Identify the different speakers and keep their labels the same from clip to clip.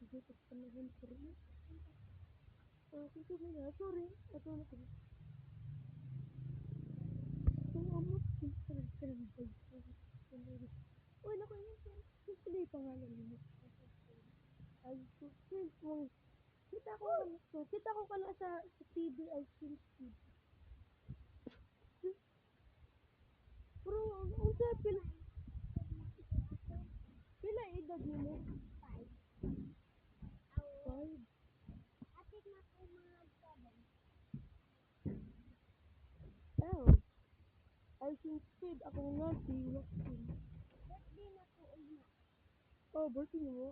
Speaker 1: Dito sa panahon ko rin. Sige na, sorry. Ito na ko. Ang amot. Uy, naku yun. Sino yung pangalan mo? Ay, so, kita ko kana sa TV ay Speed. Pero, ang sa pila edad mo? Five. Oh, ay Speed. Ako nga, si Joaquin. Oh, birthday mo?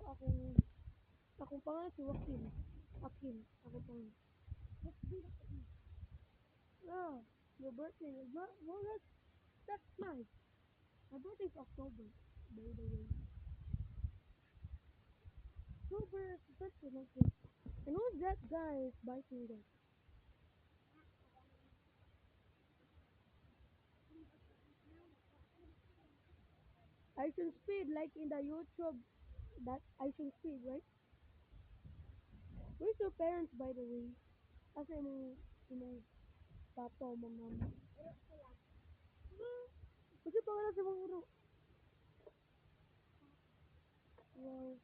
Speaker 1: Akong pangalan si Joaquin. Akin. Ako pangalan. Ah, your birthday is not, well, that's nice. My birthday's October, by the way. October is the birthday, okay. And who's that guy biking there? I should speed like in the YouTube. That I should speed, right? Where's your parents, by the way? Asa yung papa o mama? Kasi pa wala sa mga uro. Wow.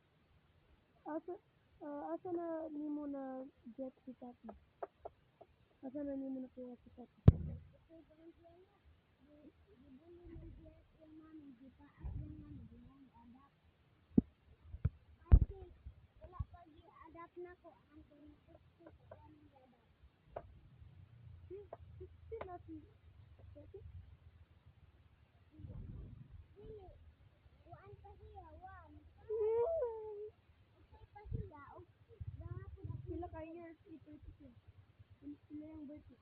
Speaker 1: Asa, asa na nimo na get si tati? Asa na nimo na kuha si tati? Si natin. Sila ka years ito siya. Sila yung birthday.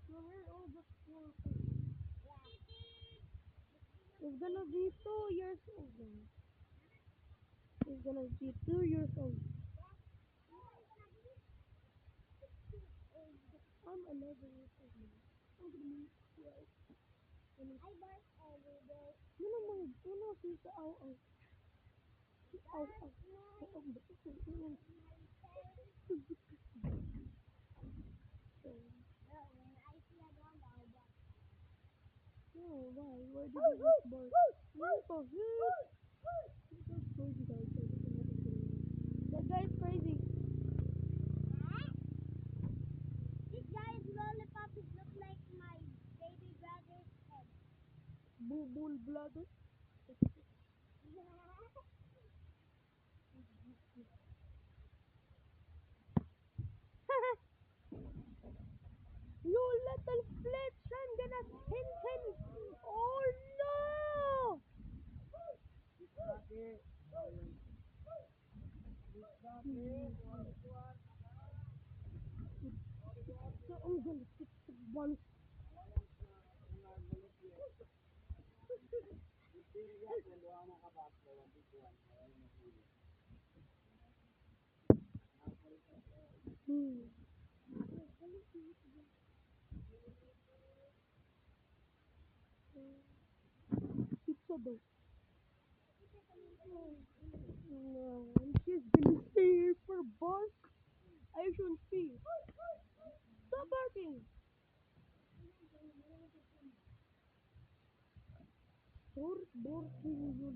Speaker 1: So we're all just 4. It's gonna be 2 years old now. He's gonna be 2 years old. I'm 11 years old now. I'm gonna be 12. Yun ang mga, si sa aw-aw. Si aw-aw. Oo, ba't ito? Oh, why? Why did you just bark? What the hell? That's crazy, guys. That guy's crazy. Bubul blood. You little flitch! I'm gonna pin him! Oh no! So I'm gonna fix it once. Hmm. Pizza though. No, and she's gonna stay here for boss. I shouldn't see. Stop barking! Stop barking, you're